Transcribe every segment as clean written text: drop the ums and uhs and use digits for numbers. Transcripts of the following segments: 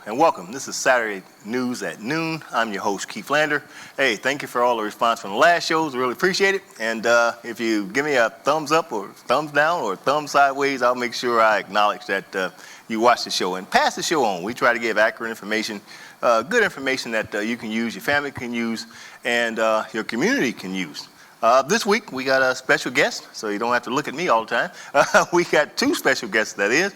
and welcome. This is Saturday News at Noon. I'm your host, Keith Lander. Hey, thank you for all the response from the last shows. Really appreciate it. And if you give me a thumbs up or thumbs down or thumbs sideways, I'll make sure I acknowledge that you watch the show and pass the show on. We try to give accurate information, good information that you can use, your family can use, and your community can use. This week, we got a special guest, so you don't have to look at me all the time. We got two special guests, that is.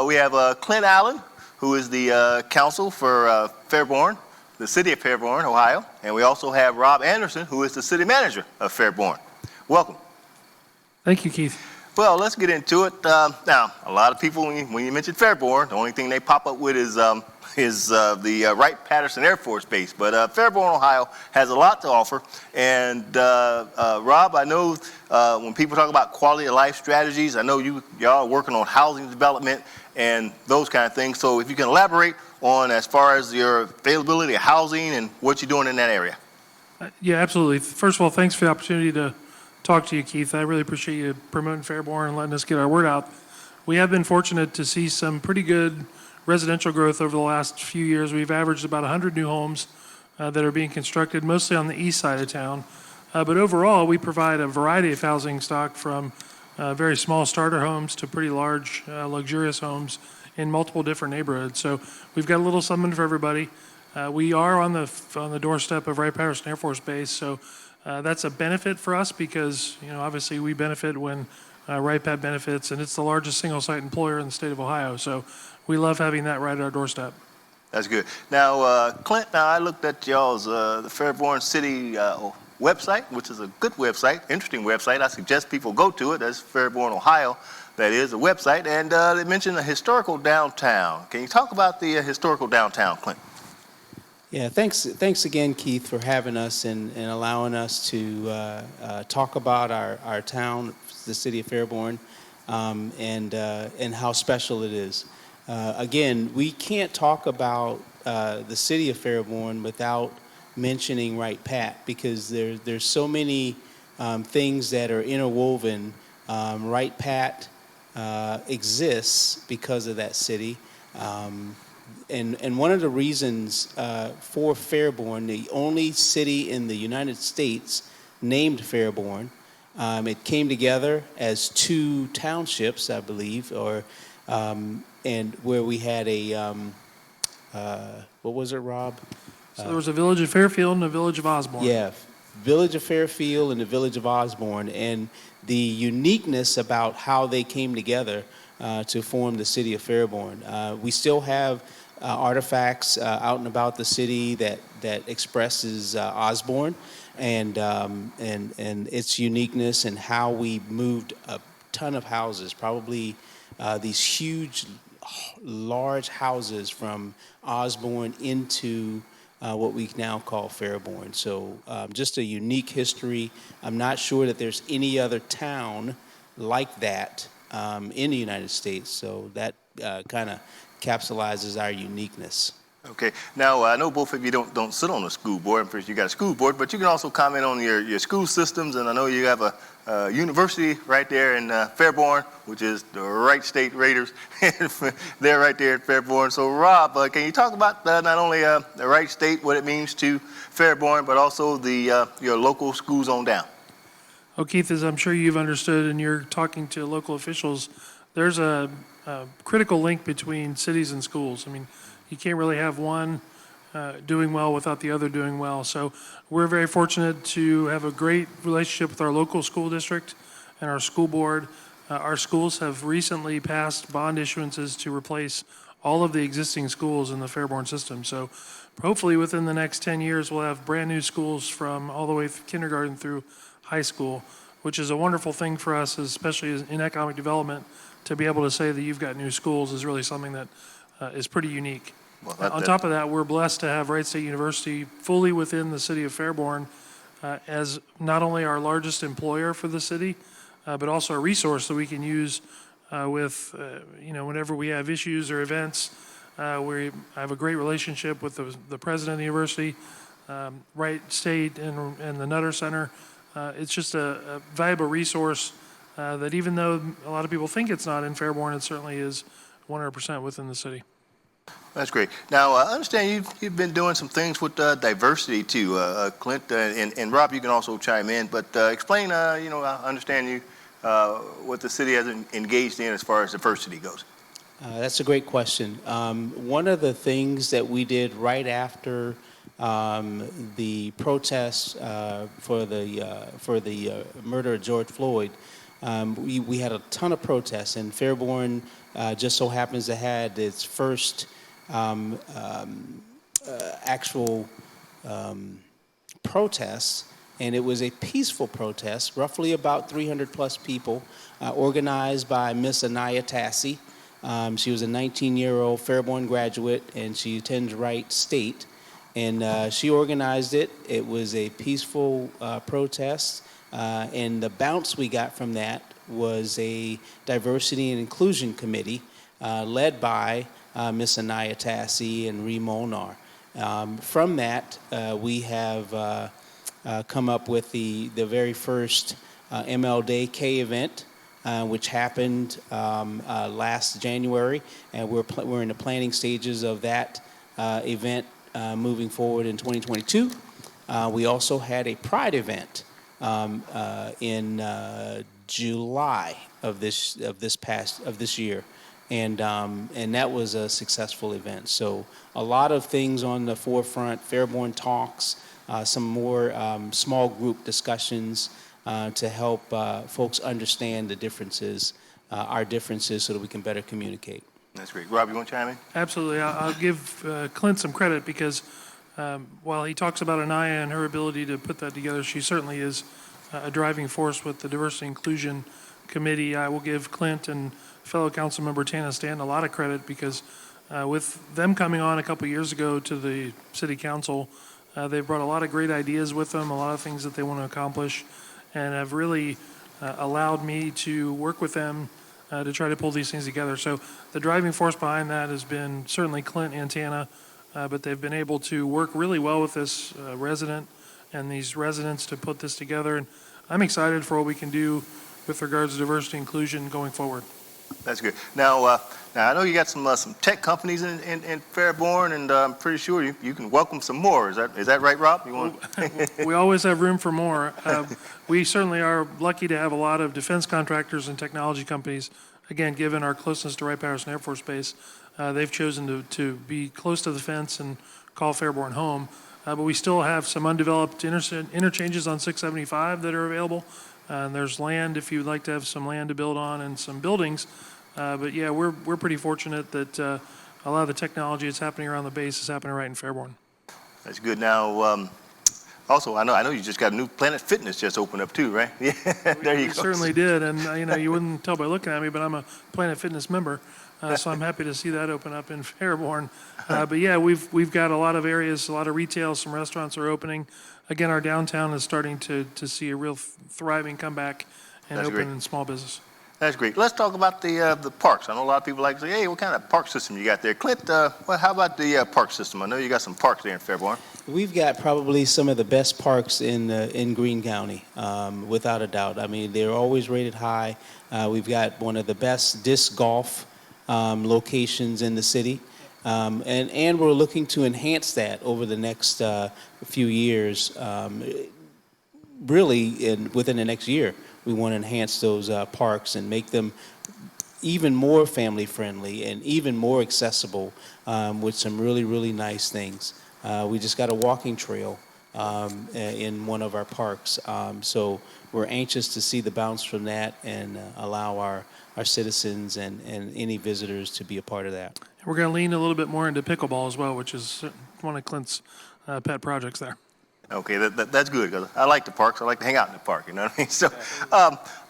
We have Clint Allen, who is the counsel for Fairborn, the city of Fairborn, Ohio. And we also have Rob Anderson, who is the city manager of Fairborn. Welcome. Thank you, Keith. Well, let's get into it. Now, a lot of people, when you mention Fairborn, the only thing they pop up with is the Wright-Patterson Air Force Base. But Fairborn, Ohio has a lot to offer. And Rob, I know when people talk about quality of life strategies, I know y'all are working on housing development and those kind of things. So if you can elaborate on as far as your availability of housing and what you're doing in that area. Yeah, absolutely. First of all, thanks for the opportunity to talk to you, Keith. I really appreciate you promoting Fairborn and letting us get our word out. We have been fortunate to see some pretty good residential growth over the last few years. We've averaged about 100 new homes that are being constructed, mostly on the east side of town. But overall, we provide a variety of housing stock from very small starter homes to pretty large, luxurious homes in multiple different neighborhoods. So we've got a little something for everybody. We are on the doorstep of Wright-Patterson Air Force Base, so that's a benefit for us because obviously we benefit when Wright-Pat benefits, and it's the largest single-site employer in the state of Ohio. So we love having that right at our doorstep. That's good. Now, Clint, I looked at y'all's the Fairborn City website, which is a good website, interesting website. I suggest people go to it. That's Fairborn, Ohio. That is a website. And they mentioned a historical downtown. Can you talk about the historical downtown, Clint? Yeah, thanks again, Keith, for having us and allowing us to talk about our town, the city of Fairborn, and how special it is. Again, we can't talk about the city of Fairborn without mentioning Wright-Pat because there's so many things that are interwoven. Wright-Pat exists because of that city. And one of the reasons for Fairborn, the only city in the United States named Fairborn, it came together as two townships, I believe, and where we had a, what was it, Rob? So there was a village of Fairfield and a village of Osborne. Yeah, village of Fairfield and the village of Osborne. And the uniqueness about how they came together to form the city of Fairborn. We still have artifacts out and about the city that expresses Osborne and its uniqueness and how we moved a ton of houses, probably these huge, large houses from Osborne into what we now call Fairborn. So just a unique history. I'm not sure that there's any other town like that in the United States. So that kind of capsulizes our uniqueness. Okay. Now, I know both of you don't sit on the school board. First, you got a school board, but you can also comment on your school systems. And I know you have a university right there in Fairborn, which is the Wright State Raiders. They're right there at Fairborn. So, Rob, can you talk about not only the Wright State, what it means to Fairborn, but also your local schools on down? Oh, Keith, as I'm sure you've understood and you're talking to local officials, there's a critical link between cities and schools. I mean, you can't really have one doing well without the other doing well. So we're very fortunate to have a great relationship with our local school district and our school board. Our schools have recently passed bond issuances to replace all of the existing schools in the Fairborn system. So hopefully within the next 10 years, we'll have brand new schools from all the way from kindergarten through high school, which is a wonderful thing for us, especially in economic development. To be able to say that you've got new schools is really something that is pretty unique. Well, on top of that, we're blessed to have Wright State University fully within the city of Fairborn as not only our largest employer for the city, but also a resource that we can use with, whenever we have issues or events. We have a great relationship with the president of the university, Wright State and the Nutter Center. It's just a valuable resource that even though a lot of people think it's not in Fairborn, it certainly is 100% within the city. That's great. Now, I understand you've been doing some things with diversity too, Clint, and Rob. You can also chime in, but explain. I understand you what the city has engaged in as far as diversity goes. That's a great question. One of the things that we did right after the protests for the murder of George Floyd, we had a ton of protests, and Fairborn just so happens to had its first actual protests, and it was a peaceful protest, roughly about 300 plus people, organized by Miss Anaya Tassi. She was a 19-year-old Fairborn graduate, and she attends Wright State, and she organized it. It was a peaceful protest, and the bounce we got from that was a diversity and inclusion committee led by Miss Anaya Tassi and Ree Molnar. From that, we have come up with the very first ML K event, which happened last January, and we're in the planning stages of that event moving forward in 2022. We also had a Pride event in July of this year, and that was a successful event. So a lot of things on the forefront: Fairborn Talks, some more small group discussions to help folks understand the differences, our differences, so that we can better communicate. That's great. Rob, you want to chime in? Absolutely. I'll give Clint some credit because while he talks about Anaya and her ability to put that together, she certainly is a driving force with the Diversity Inclusion Committee. I will give Clint and fellow council member Tana Stanton a lot of credit because with them coming on a couple years ago to the city council, they've brought a lot of great ideas with them, a lot of things that they want to accomplish, and have really allowed me to work with them to try to pull these things together. So the driving force behind that has been certainly Clint and Tana, but they've been able to work really well with this resident and these residents to put this together. And I'm excited for what we can do with regards to diversity and inclusion going forward. That's good. Now I know you got some tech companies in Fairborn, and I'm pretty sure you can welcome some more. Is that right, Rob? You want? We always have room for more. We certainly are lucky to have a lot of defense contractors and technology companies. Again, given our closeness to Wright-Patterson Air Force Base, they've chosen to be close to the fence and call Fairborn home. But we still have some undeveloped interchanges on 675 that are available. And there's land if you'd like to have some land to build on and some buildings. But yeah, we're pretty fortunate that a lot of the technology that's happening around the base is happening right in Fairborn. That's good. Now, also, I know you just got a new Planet Fitness just opened up too, right? Yeah, there you go. We certainly did, and you wouldn't tell by looking at me, but I'm a Planet Fitness member, so I'm happy to see that open up in Fairborn. But yeah, we've got a lot of areas, a lot of retail, some restaurants are opening. Again, our downtown is starting to see a real thriving comeback and That's open great. in small business. That's great. Let's talk about the parks. I know a lot of people like to say, hey, what kind of park system you got there? Clint, how about the park system? I know you got some parks there in Fairborn. We've got probably some of the best parks in Greene County, without a doubt. I mean, they're always rated high. We've got one of the best disc golf locations in the city, and we're looking to enhance that over the next few years. Really, within the next year, we want to enhance those parks and make them even more family friendly and even more accessible with some really, really nice things. We just got a walking trail in one of our parks. So we're anxious to see the bounce from that and allow our citizens and any visitors to be a part of that. We're going to lean a little bit more into pickleball as well, which is one of Clint's pet projects there. Okay, that's good because I like the parks. I like to hang out in the park, you know what I mean? So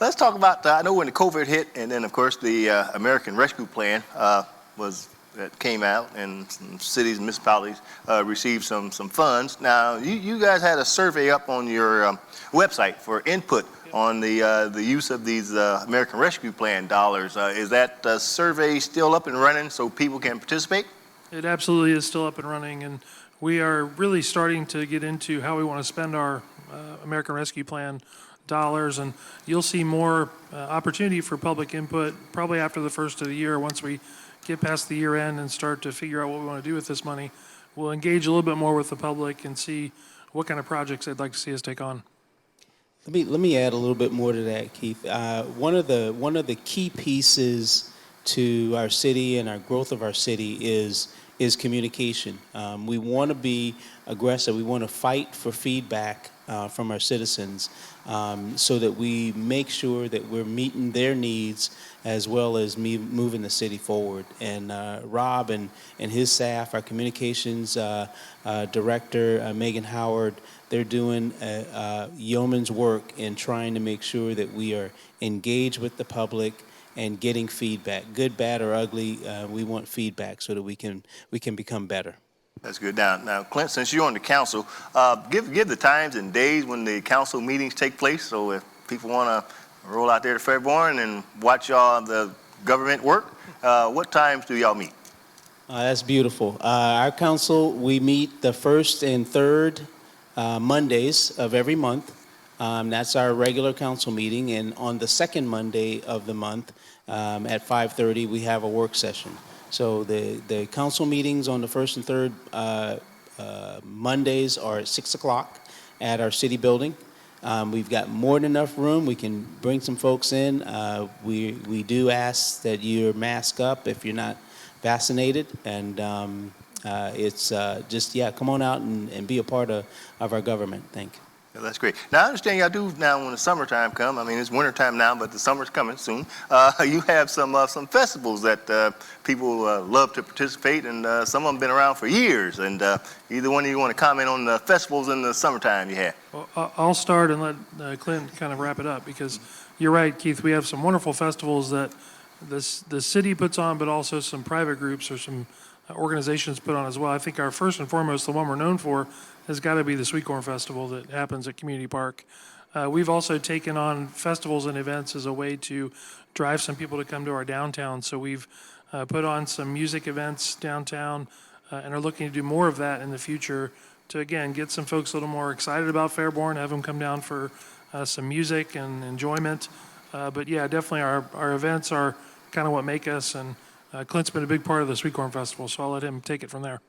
let's talk about, I know when the COVID hit and then, of course, the American Rescue Plan that came out and some cities and municipalities received some funds. Now, you guys had a survey up on your website for input on the use of these American Rescue Plan dollars. Is that survey still up and running so people can participate? It absolutely is still up and running, and we are really starting to get into how we want to spend our American Rescue Plan dollars, and you'll see more opportunity for public input probably after the first of the year once we get past the year end and start to figure out what we want to do with this money, we'll engage a little bit more with the public and see what kind of projects they'd like to see us take on. Let me add a little bit more to that, Keith. One of the key pieces to our city and our growth of our city is communication. We want to be aggressive. We want to fight for feedback from our citizens, so that we make sure that we're meeting their needs as well as moving the city forward. And Rob and his staff, our communications director, Megan Howard, they're doing yeoman's work in trying to make sure that we are engaged with the public and getting feedback, good, bad, or ugly. We want feedback so that we can become better. That's good. Now, Clint, since you're on the council, give the times and days when the council meetings take place. So if people want to roll out there to Fairborn and watch the government work, what times do y'all meet? That's beautiful. Our council, we meet the first and third Mondays of every month. That's our regular council meeting. And on the second Monday of the month at 5:30, we have a work session. So the council meetings on the first and third Mondays are at 6 o'clock at our city building. We've got more than enough room. We can bring some folks in. We do ask that you're masked up if you're not vaccinated. And it's come on out and be a part of our government. Thank you. Yeah, that's great. Now, I understand y'all do now when the summertime comes. I mean, it's wintertime now, but the summer's coming soon. You have some festivals that people love to participate, and some of them been around for years. And either one of you want to comment on the festivals in the summertime you have? Well, I'll start and let Clint kind of wrap it up, because you're right, Keith. We have some wonderful festivals that the city puts on, but also some private groups or some organizations put on as well. I think our first and foremost, the one we're known for, has got to be the Sweet Corn Festival that happens at Community Park. We've also taken on festivals and events as a way to drive some people to come to our downtown. So we've put on some music events downtown and are looking to do more of that in the future to, again, get some folks a little more excited about Fairborn, have them come down for some music and enjoyment. But yeah, definitely our events are kind of what make us, and Clint's been a big part of the Sweet Corn Festival, so I'll let him take it from there.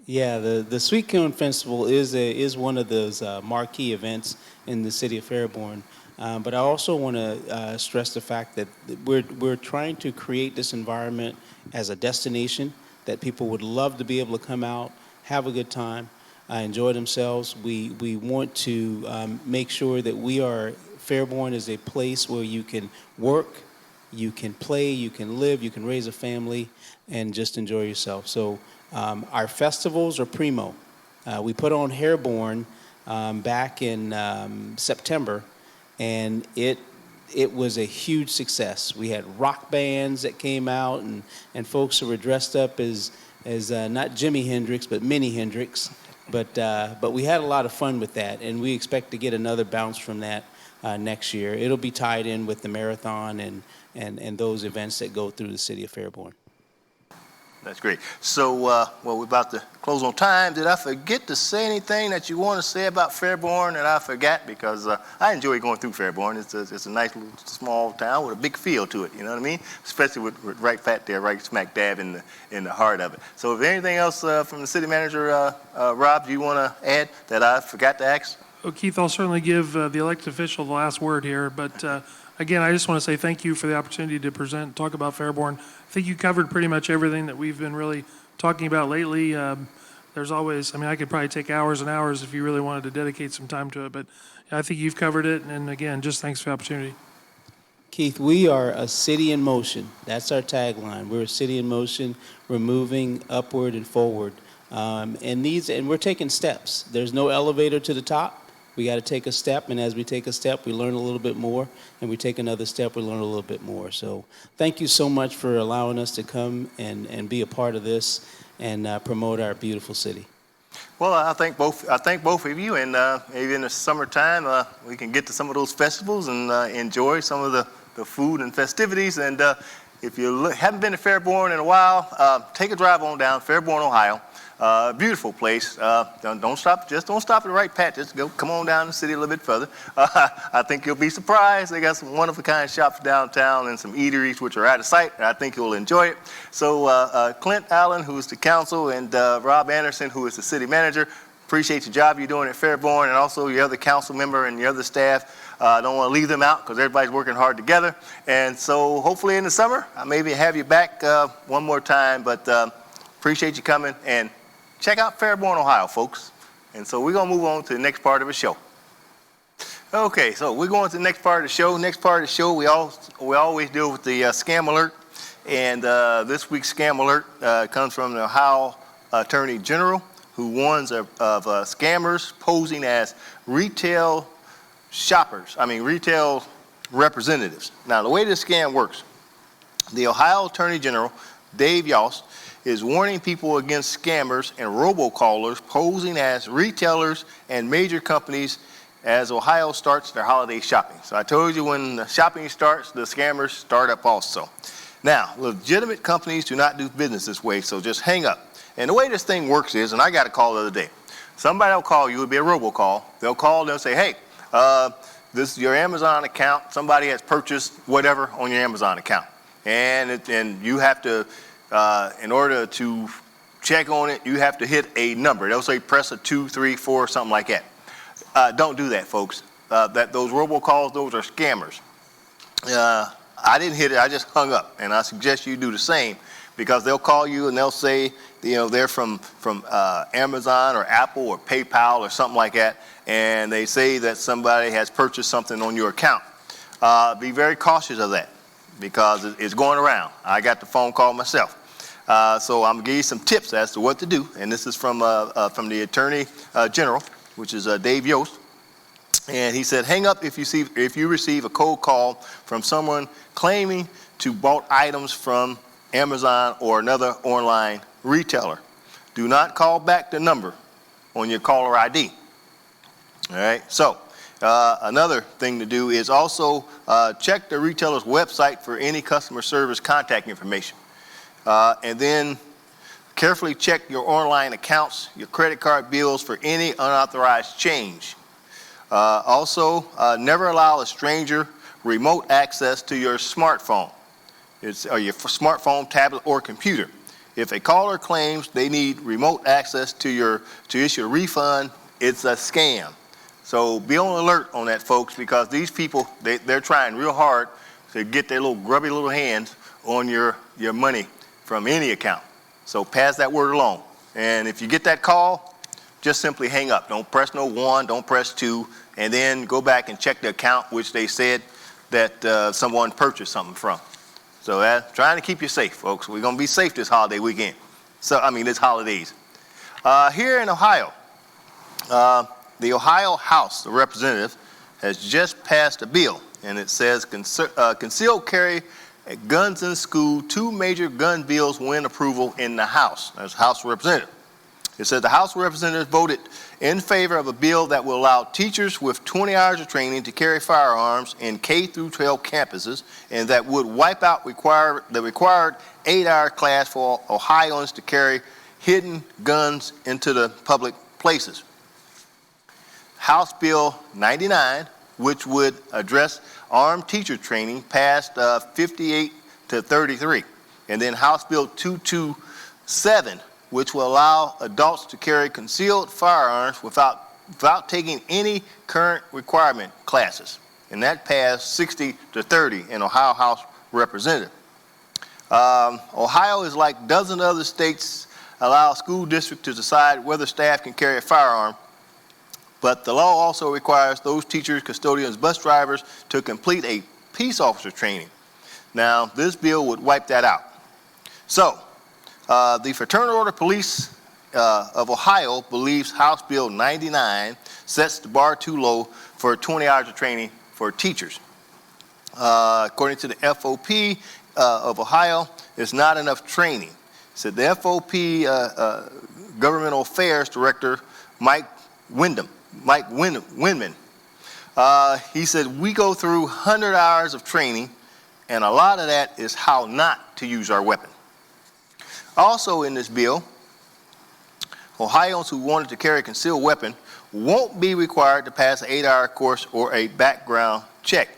Yeah, the Sweet Corn Festival is one of those marquee events in the city of Fairborn. But I also want to stress the fact that we're trying to create this environment as a destination that people would love to be able to come out, have a good time, enjoy themselves. We want to make sure that Fairborn is a place where you can work, you can play, you can live, you can raise a family, and just enjoy yourself. So our festivals are primo. We put on Hairborn back in September, and it was a huge success. We had rock bands that came out, and folks who were dressed up as not Jimi Hendrix, but Mini Hendrix. But we had a lot of fun with that, and we expect to get another bounce from that next year. It'll be tied in with the marathon and those events that go through the city of Fairborn. That's great. So, we're about to close on time. Did I forget to say anything that you want to say about Fairborn that I forgot? Because I enjoy going through Fairborn. It's a nice little small town with a big feel to it. You know what I mean? Especially with right fat there, right smack dab in the heart of it. So, if there's anything else from the city manager, Rob, do you want to add that I forgot to ask? Well, Keith, I'll certainly give the elected official the last word here, but again, I just want to say thank you for the opportunity to present, talk about Fairborn. I think you covered pretty much everything that we've been really talking about lately. There's always, I could probably take hours and hours if you really wanted to dedicate some time to it, but I think you've covered it, and again, just thanks for the opportunity. Keith, we are a city in motion. That's our tagline. We're a city in motion. We're moving upward and forward. And we're taking steps. There's no elevator to the top. We got to take a step, and as we take a step, we learn a little bit more, and we take another step, we learn a little bit more. So thank you so much for allowing us to come and be a part of this and promote our beautiful city. Well, I thank both of you, and maybe in the summertime we can get to some of those festivals and enjoy some of the food and festivities. And if you haven't been to Fairborn in a while, take a drive on down Fairborn, Ohio. Beautiful place. Don't stop. Just don't stop at the right patch. Just come on down the city a little bit further. I think you'll be surprised. They got some wonderful kind of shops downtown and some eateries which are out of sight. And I think you'll enjoy it. So Clint Allen, who is the council, and Rob Anderson, who is the city manager, appreciate the job you're doing at Fairborn, and also your other council member and your other staff. I don't want to leave them out because everybody's working hard together. And so hopefully in the summer, I maybe have you back one more time. But appreciate you coming, and check out Fairborn, Ohio, folks. And so we're going to move on to the next part of the show. Okay, so we're going to the next part of the show. Next part of the show, we always deal with the scam alert. And this week's scam alert comes from the Ohio Attorney General, who warns of scammers posing as retail representatives. Now, the way this scam works, the Ohio Attorney General, Dave Yost, is warning people against scammers and robocallers posing as retailers and major companies as Ohio starts their holiday shopping. So I told you when the shopping starts, the scammers start up also. Now, legitimate companies do not do business this way, so just hang up. And the way this thing works is, and I got a call the other day, somebody will call you, it'll be a robocall. They'll call, they'll say, hey, this is your Amazon account. Somebody has purchased whatever on your Amazon account. And you have to, in order to check on it, you have to hit a number. They'll say press a 2, 3, 4, something like that. Don't do that, folks. Those robocalls, those are scammers. I didn't hit it, I just hung up. And I suggest you do the same, because they'll call you and they'll say, they're from Amazon or Apple or PayPal or something like that, and they say that somebody has purchased something on your account. Be very cautious of that, because it's going around. I got the phone call myself. So I'm gonna give you some tips as to what to do, and this is from the Attorney General, which is Dave Yost. And he said, hang up if you receive a cold call from someone claiming to bought items from Amazon or another online retailer. Do not call back the number on your caller ID. All right, so another thing to do is also check the retailer's website for any customer service contact information. And then carefully check your online accounts, your credit card bills for any unauthorized change. Also, never allow a stranger remote access to your smartphone. Or your smartphone, tablet, or computer. If a caller claims they need remote access to issue a refund, it's a scam. So be on alert on that, folks, because these people, they're trying real hard to get their little grubby little hands on your money from any account. So pass that word along. And if you get that call, just simply hang up. Don't press no 1, don't press 2, and then go back and check the account which they said that someone purchased something from. So trying to keep you safe, folks. We're going to be safe this holiday weekend. This holidays. Here in Ohio, the Ohio House of Representatives has just passed a bill, and it says concealed carry guns in school. 2 major gun bills win approval in the House. That's House of Representatives. It says the House of Representatives voted in favor of a bill that will allow teachers with 20 hours of training to carry firearms in K through 12 campuses, and that would wipe out the required 8-hour class for Ohioans to carry hidden guns into the public places. House Bill 99, which would address armed teacher training, passed 58 to 33. And then House Bill 227, which will allow adults to carry concealed firearms without taking any current requirement classes. And that passed 60 to 30 in Ohio House Representative. Ohio is like dozens of other states allow school districts to decide whether staff can carry a firearm, but the law also requires those teachers, custodians, bus drivers to complete a peace officer training. Now, this bill would wipe that out. So, the Fraternal Order Police of Ohio believes House Bill 99 sets the bar too low for 20 hours of training for teachers. According to the FOP of Ohio, there's not enough training. Said the FOP Governmental Affairs Director, Mike Windman. He said, we go through 100 hours of training And a lot of that is how not to use our weapon. Also in this bill, Ohioans who wanted to carry a concealed weapon won't be required to pass an 8-hour course or a background check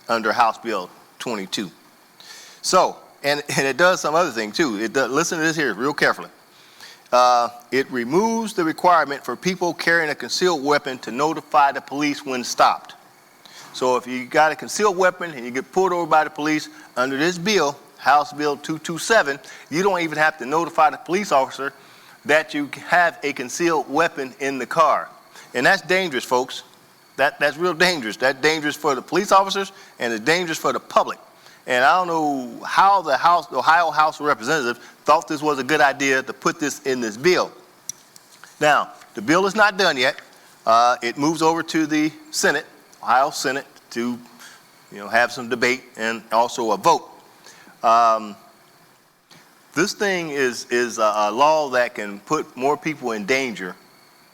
under House Bill 22. So, and it does some other thing too. Listen to this here real carefully. It removes the requirement for people carrying a concealed weapon to notify the police when stopped. So if you got a concealed weapon and you get pulled over by the police under this bill, House Bill 227, you don't even have to notify the police officer that you have a concealed weapon in the car. And that's dangerous, folks. That's real dangerous. That's dangerous for the police officers and it's dangerous for the public. And I don't know how the Ohio House of Representatives thought this was a good idea to put this in this bill. Now, the bill is not done yet. It moves over to the Senate, Ohio Senate, to have some debate and also a vote. This thing is a law that can put more people in danger.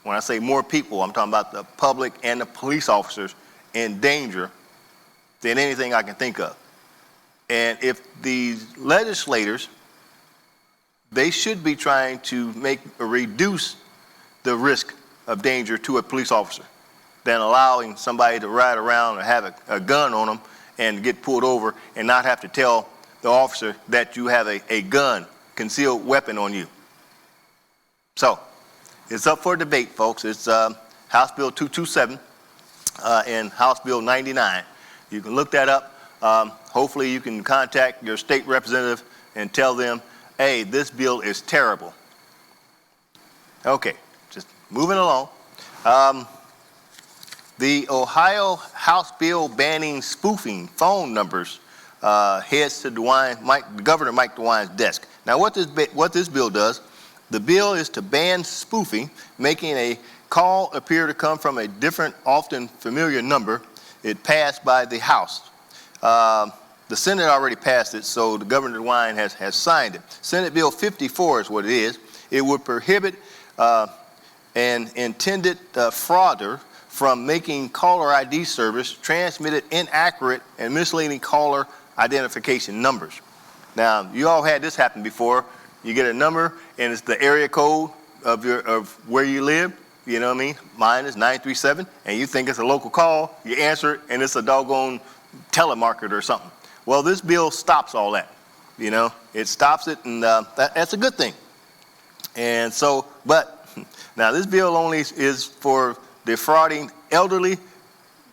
When I say more people, I'm talking about the public and the police officers in danger than anything I can think of. And if these legislators, they should be trying to reduce the risk of danger to a police officer than allowing somebody to ride around or have a gun on them and get pulled over and not have to tell the officer that you have a gun, concealed weapon on you. So, it's up for debate, folks. It's House Bill 227 and House Bill 99. You can look that up. Hopefully you can contact your state representative and tell them, hey, this bill is terrible. Okay, just moving along. The Ohio House bill banning spoofing phone numbers heads to Governor Mike DeWine's desk. Now what this bill does, the bill is to ban spoofing, making a call appear to come from a different, often familiar number. It passed by the House. The Senate already passed it, so the Governor DeWine has signed it. Senate Bill 54 is what it is. It would prohibit an intended frauder from making caller ID service transmitted inaccurate and misleading caller identification numbers. Now, you all had this happen before. You get a number and it's the area code of where you live. You know what I mean? Mine is 937, and you think it's a local call. You answer it, and it's a doggone telemarketer or something. Well, this bill stops all that. It stops it, and that's a good thing. And so, but now this bill only is for defrauding elderly,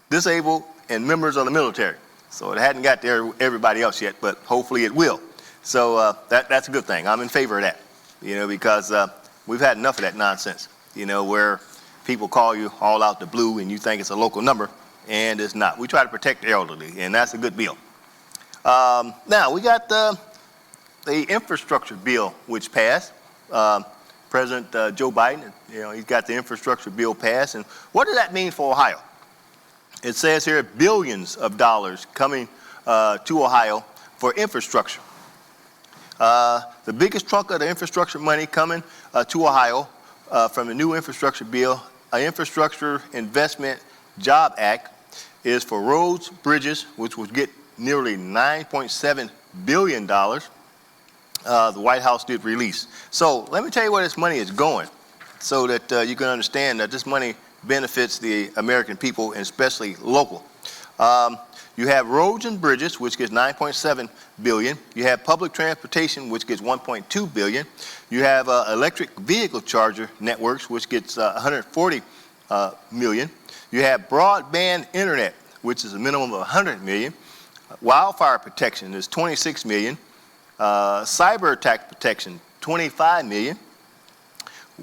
disabled, and members of the military. So it hadn't got to everybody else yet, but hopefully it will. So that's a good thing. I'm in favor of that, because we've had enough of that nonsense, where people call you all out the blue and you think it's a local number, and it's not. We try to protect the elderly, and that's a good bill. Now, we got the infrastructure bill, which passed. President Joe Biden, he's got the infrastructure bill passed. And what does that mean for Ohio? It says here billions of dollars coming to Ohio for infrastructure. The biggest chunk of the infrastructure money coming to Ohio from the new infrastructure bill, an Infrastructure Investment Job Act, is for roads, bridges, which would get nearly $9.7 billion. The White House did release. So let me tell you where this money is going so that you can understand that this money benefits the American people, and especially local. You have roads and bridges, which gets $9.7 billion. You have public transportation, which gets $1.2 billion. You have electric vehicle charger networks, which gets $140 million. You have broadband internet, which is a minimum of $100 million. Wildfire protection is $26 million. Cyber attack protection, $25 million.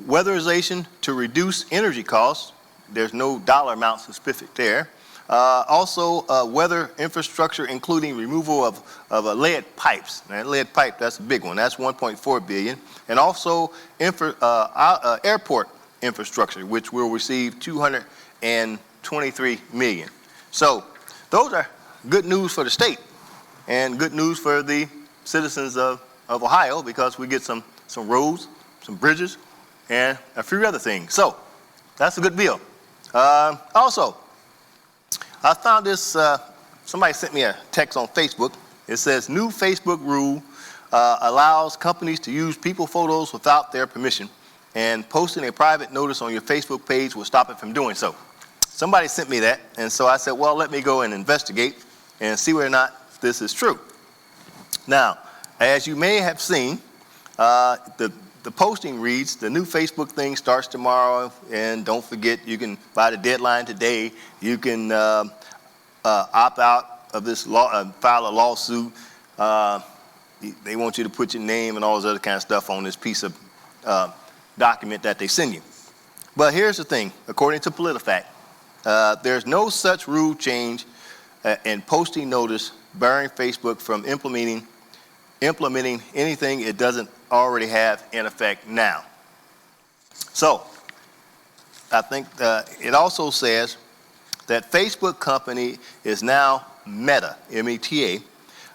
Weatherization to reduce energy costs. There's no dollar amount specific there. Also, weather infrastructure, including removal of lead pipes. Now, lead pipe, that's a big one. That's $1.4 billion. And also airport infrastructure, which will receive $223 million. So those are good news for the state and good news for the citizens of Ohio, because we get some roads, some bridges, and a few other things. So that's a good bill. Also, I found this, somebody sent me a text on Facebook, It says new Facebook rule allows companies to use people photos without their permission, and posting a private notice on your Facebook page will stop it from doing so. Somebody sent me that, and so I said, well, let me go and investigate and see whether or not this is true. Now, as you may have seen, the posting reads, the new Facebook thing starts tomorrow, and don't forget, you can, by the deadline today, you can opt out of this law, file a lawsuit. They want you to put your name and all this other kind of stuff on this piece of document that they send you. But here's the thing, according to PolitiFact, there's no such rule change in posting notice barring Facebook from implementing anything it doesn't already have in effect now. So, I think it also says that Facebook company is now Meta, M-E-T-A,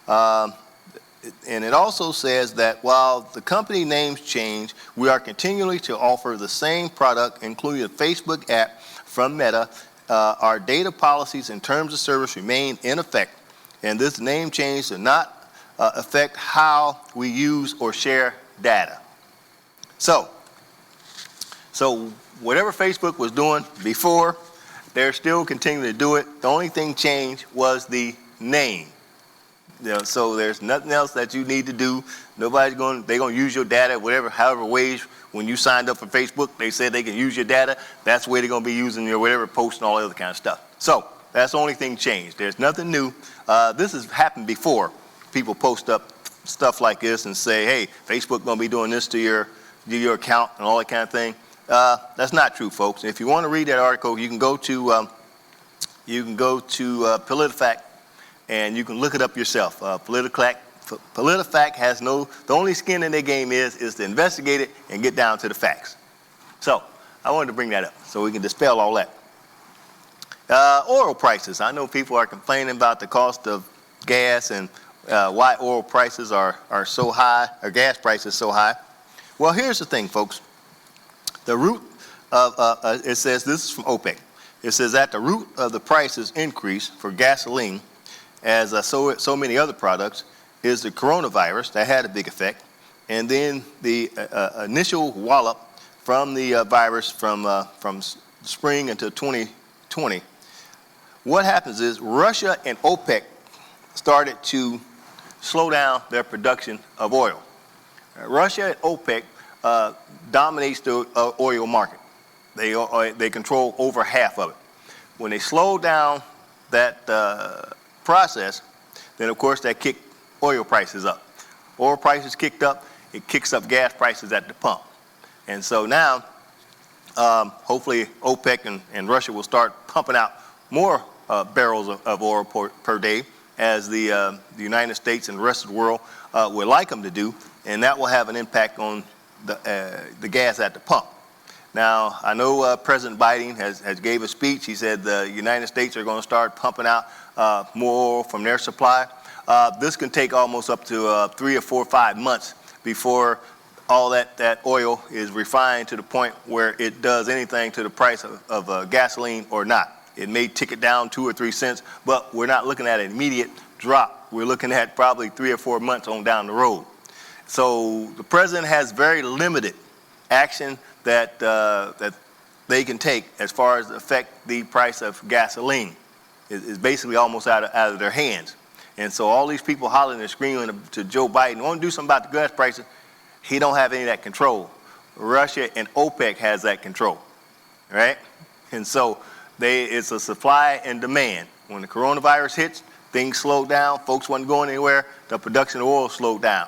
and it also says that while the company names change, we are continuing to offer the same product, including the Facebook app from Meta. Our data policies and terms of service remain in effect, and this name change does not affect how we use or share data. So whatever Facebook was doing before, they're still continuing to do it. The only thing changed was the name. So there's nothing else that you need to do. They're going to use your data, however ways. When you signed up for Facebook, they said they can use your data. That's the way they're going to be using your whatever post and all the other kind of stuff. So that's the only thing changed. There's nothing new. This has happened before. People post up stuff like this and say, hey, Facebook going to be doing this to your account and all that kind of thing. That's not true, folks. If you want to read that article, you can go to PolitiFact and you can look it up yourself. PolitiFact has the only skin in their game is to investigate it and get down to the facts. So I wanted to bring that up so we can dispel all that. Oil prices. I know people are complaining about the cost of gas and why oil prices are so high, or gas prices so high. Well, here's the thing, folks. The root of, it says, this is from OPEC. It says that the root of the prices increase for gasoline, as so many other products, is the coronavirus. That had a big effect. And then the initial wallop from the virus from spring until 2020. What happens is Russia and OPEC started to slow down their production of oil. Russia and OPEC dominates the oil market. They control over half of it. When they slow down that process, then of course that kicked oil prices up. Oil prices kicked up, it kicks up gas prices at the pump. And so now, hopefully OPEC and Russia will start pumping out more barrels of oil per day, as the United States and the rest of the world would like them to do, and that will have an impact on the gas at the pump. Now, I know President Biden has gave a speech. He said the United States are going to start pumping out more oil from their supply. This can take almost up to 3 or 4 or 5 months before all that oil is refined to the point where it does anything to the price of gasoline or not. It may tick it down 2 or 3 cents, but we're not looking at an immediate drop. We're looking at probably 3 or 4 months on down the road. So the president has very limited action that they can take as far as affect the price of gasoline. It's basically almost out of their hands. And so all these people hollering and screaming to Joe Biden, want to do something about the gas prices, he don't have any of that control. Russia and OPEC has that control, right? And so it's a supply and demand. When the coronavirus hits, things slowed down, folks wasn't going anywhere, the production of oil slowed down.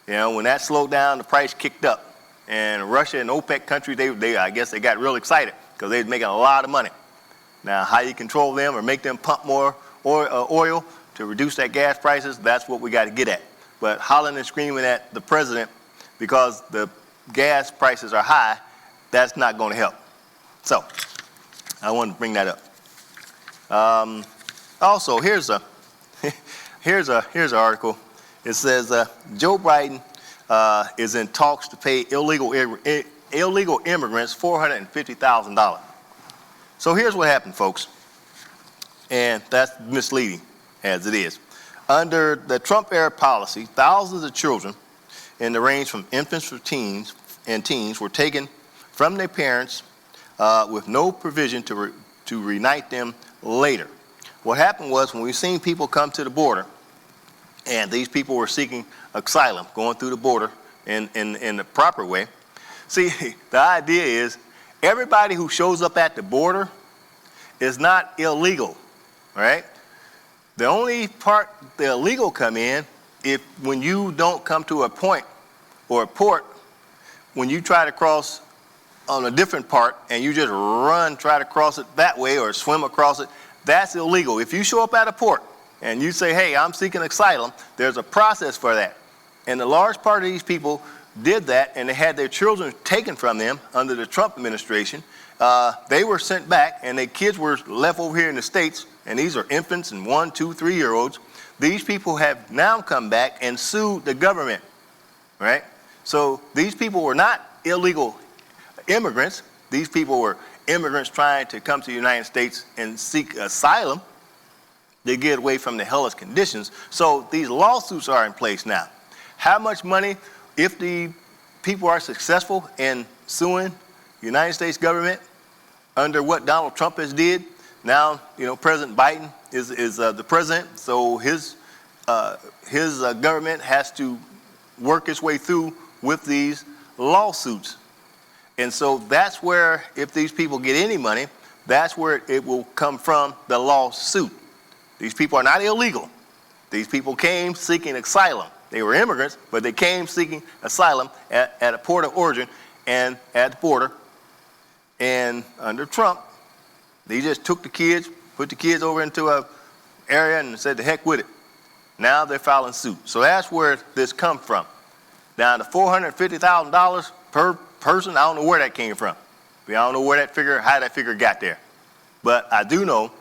You know, when that slowed down, the price kicked up. And Russia and OPEC countries, I guess they got real excited because they was making a lot of money. Now, how you control them or make them pump more oil to reduce that gas prices, that's what we got to get at. But hollering and screaming at the president because the gas prices are high, that's not going to help. So, I wanted to bring that up. Also, here's an article. It says Joe Biden is in talks to pay illegal immigrants $450,000. So here's what happened, folks, and that's misleading as it is. Under the Trump era policy, thousands of children in the range from infants to teens were taken from their parents with no provision to reunite them later. What happened was when we've seen people come to the border, and these people were seeking asylum, going through the border in the proper way. See, the idea is everybody who shows up at the border is not illegal, right? The only part the illegal come in if when you don't come to a point or a port, when you try to cross on a different part and you just try to cross it that way or swim across it, that's illegal. If you show up at a port and you say, hey, I'm seeking asylum, there's a process for that. And a large part of these people did that, and they had their children taken from them under the Trump administration. They were sent back, and their kids were left over here in the States, and these are infants and 1, 2, 3-year-olds. These people have now come back and sued the government, right? So these people were not illegal immigrants. These people were immigrants trying to come to the United States and seek asylum to get away from the hellish conditions. So these lawsuits are in place now. How much money, if the people are successful in suing the United States government under what Donald Trump has did? Now, President Biden is the president, so his government has to work its way through with these lawsuits. And so that's where, if these people get any money, that's where it will come from, the lawsuit. These people are not illegal. These people came seeking asylum. They were immigrants, but they came seeking asylum at a port of origin and at the border. And under Trump, they just took the kids, put the kids over into an area and said, the heck with it. Now they're filing suit. So that's where this comes from. Now, the $450,000 per person, I don't know where that came from. I don't know how that figure got there. But I do know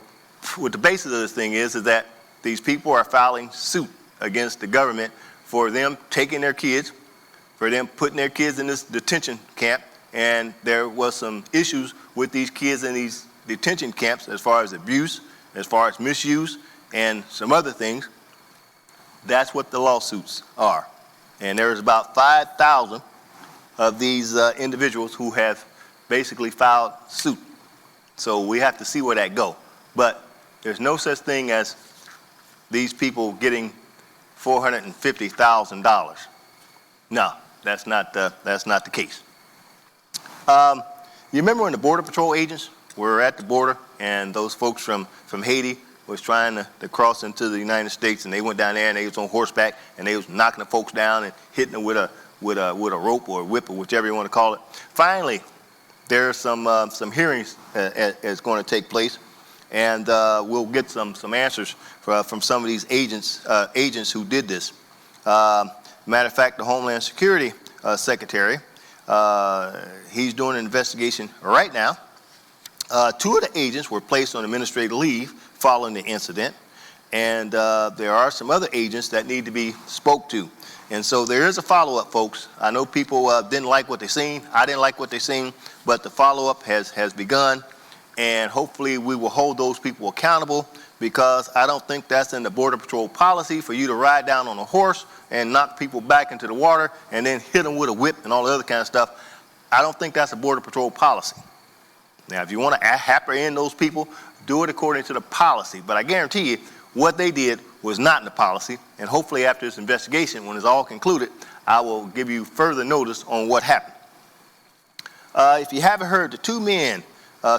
what the basis of this thing is that these people are filing suit against the government for them taking their kids, for them putting their kids in this detention camp. And there was some issues with these kids in these detention camps as far as abuse, as far as misuse, and some other things. That's what the lawsuits are. And there's about 5,000 of these individuals who have basically filed suit. So we have to see where that go. But there's no such thing as these people getting $450,000. No, that's not the case. You remember when the Border Patrol agents were at the border and those folks from Haiti was trying to cross into the United States, and they went down there and they was on horseback and they was knocking the folks down and hitting them with a rope or a whip or whichever you want to call it. Finally, there's some hearings that's going to take place, and we'll get some answers from some of these agents who did this. Matter of fact, the Homeland Security Secretary, he's doing an investigation right now. 2 of the agents were placed on administrative leave following the incident, and there are some other agents that need to be spoke to. And so there is a follow-up, folks. I know people didn't like what they seen. I didn't like what they seen, but the follow-up has begun, and hopefully we will hold those people accountable, because I don't think that's in the Border Patrol policy for you to ride down on a horse and knock people back into the water and then hit them with a whip and all the other kind of stuff. I don't think that's a Border Patrol policy. Now, if you want to happen in those people, do it according to the policy. But I guarantee you, what they did was not in the policy. And hopefully after this investigation, when it's all concluded, I will give you further notice on what happened. If you haven't heard, the 2 men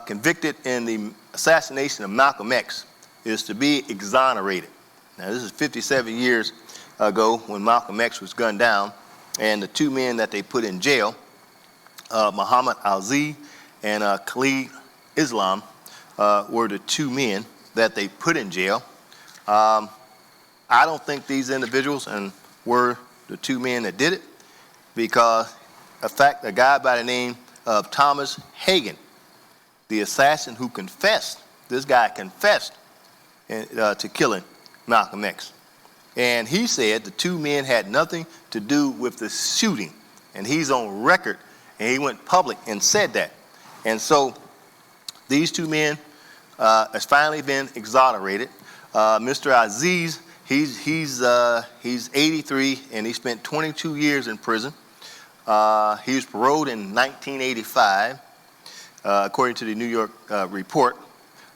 convicted in the assassination of Malcolm X is to be exonerated. Now, this is 57 years ago when Malcolm X was gunned down. And the 2 men that they put in jail, Muhammad Ali and Khalid Islam, were the 2 men that they put in jail. I don't think these individuals were the 2 men that did it, because in fact, a guy by the name of Thomas Hagen, the assassin who confessed, this guy confessed to killing Malcolm X. And he said the 2 men had nothing to do with the shooting. And he's on record, and he went public and said that. And so these 2 men has finally been exonerated. Mr. Aziz, He's 83, and he spent 22 years in prison. He was paroled in 1985, according to the New York report.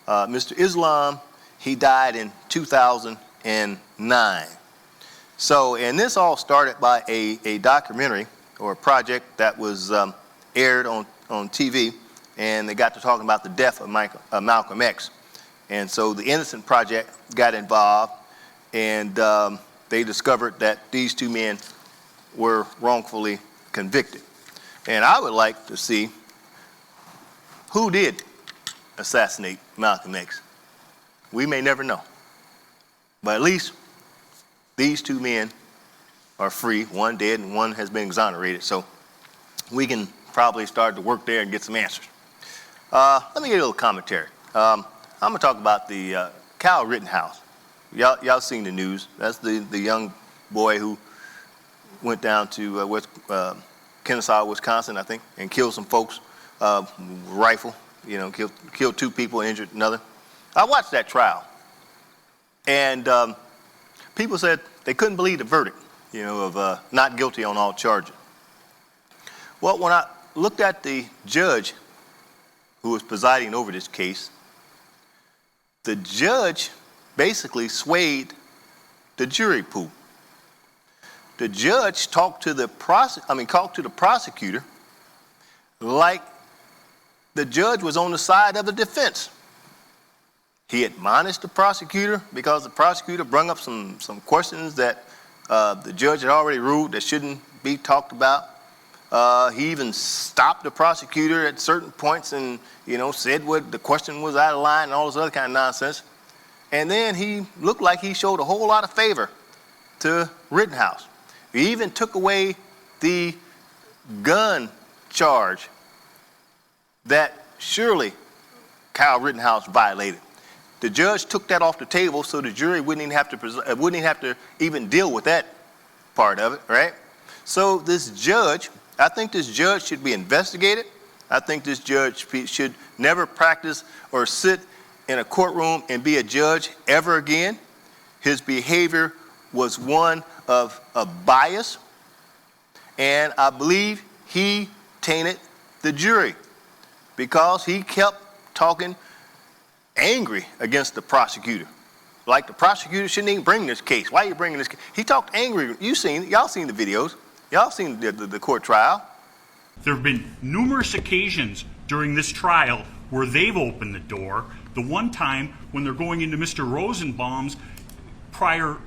Mr. Islam, he died in 2009. So, and this all started by a documentary or a project that was aired on TV, and they got to talking about the death of Malcolm X. And so the Innocent Project got involved, and they discovered that these two men were wrongfully convicted. And I would like to see who did assassinate Malcolm X. We may never know. But at least these two men are free, one dead and one has been exonerated. So we can probably start to work there and get some answers. Let me get a little commentary. I'm going to talk about the Kyle Rittenhouse. Y'all seen the news. That's the young boy who went down to Kennesaw, Wisconsin, I think, and killed some folks. Rifle, killed two people and injured another. I watched that trial, and people said they couldn't believe the verdict, of not guilty on all charges. Well, when I looked at the judge who was presiding over this case, the judge basically swayed the jury pool. The judge talked to the prosecutor like the judge was on the side of the defense. He admonished the prosecutor because the prosecutor brought up some questions that the judge had already ruled that shouldn't be talked about. He even stopped the prosecutor at certain points and, said what the question was out of line and all this other kind of nonsense. And then he looked like he showed a whole lot of favor to Rittenhouse. He even took away the gun charge that surely Kyle Rittenhouse violated. The judge took that off the table so the jury wouldn't even have to even deal with that part of it, right? So I think this judge should be investigated. I think this judge should never practice or sit in a courtroom and be a judge ever again. His behavior was one of bias, and I believe he tainted the jury because he kept talking angry against the prosecutor. Like the prosecutor shouldn't even bring this case. Why are you bringing this case? He talked angry. Y'all seen the videos. Y'all seen the court trial. There have been numerous occasions during this trial where they've opened the door. The one time when they're going into Mr. Rosenbaum's the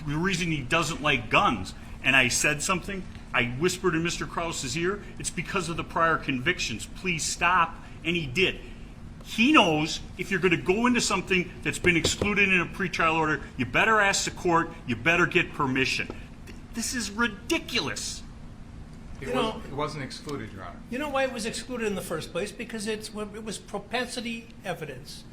reason he doesn't like guns. And I said something, I whispered in Mr. Krause's ear, it's because of the prior convictions. Please stop. And he did. He knows if you're going to go into something that's been excluded in a pretrial order, you better ask the court, you better get permission. This is ridiculous. It wasn't excluded, Your Honor. You know why it was excluded in the first place? Because it was propensity evidence.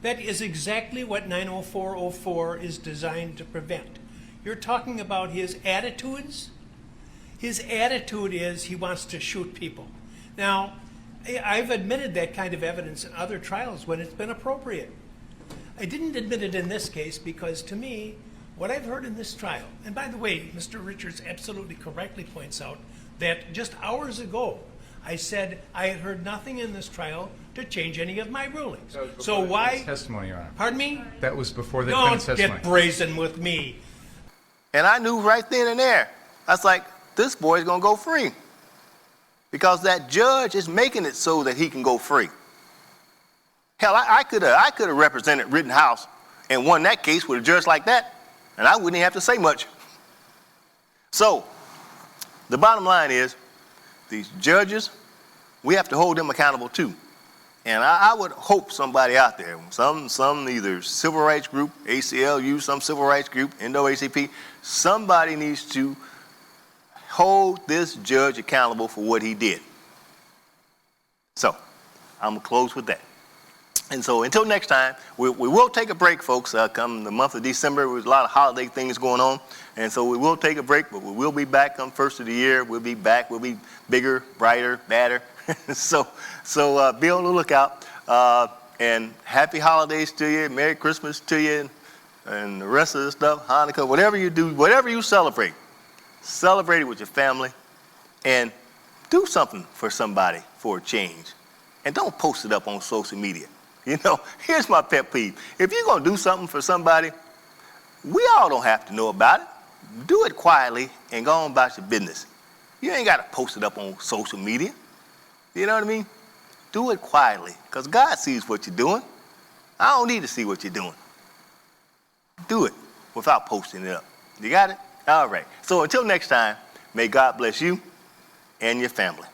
That is exactly what 90404 is designed to prevent. You're talking about his attitudes. His attitude is he wants to shoot people. Now, I've admitted that kind of evidence in other trials when it's been appropriate. I didn't admit it in this case because, to me, what I've heard in this trial, and by the way, Mr. Richards absolutely correctly points out that just hours ago, I said I had heard nothing in this trial to change any of my rulings. So why? Testimony, Your Honor. Pardon me? That was before the defense testimony. Don't get brazen with me. And I knew right then and there, I was like, this boy's going to go free. Because that judge is making it so that he can go free. Hell, I could have represented Rittenhouse and won that case with a judge like that, and I wouldn't even have to say much. So, the bottom line is, these judges, we have to hold them accountable too. And I would hope somebody out there, some either civil rights group, ACLU, some civil rights group, NAACP, somebody needs to hold this judge accountable for what he did. So, I'm going to close with that. And so until next time, we will take a break, folks. Come the month of December, there's a lot of holiday things going on. And so we will take a break, but we will be back come first of the year. We'll be back. We'll be bigger, brighter, badder. so be on the lookout. And happy holidays to you. Merry Christmas to you. and the rest of the stuff, Hanukkah, whatever you do, whatever you celebrate it with your family and do something for somebody for a change. And don't post it up on social media. You know, here's my pet peeve. If you're going to do something for somebody, we all don't have to know about it. Do it quietly and go on about your business. You ain't got to post it up on social media. You know what I mean? Do it quietly, because God sees what you're doing. I don't need to see what you're doing. Do it without posting it up. You got it? All right. So until next time, may God bless you and your family.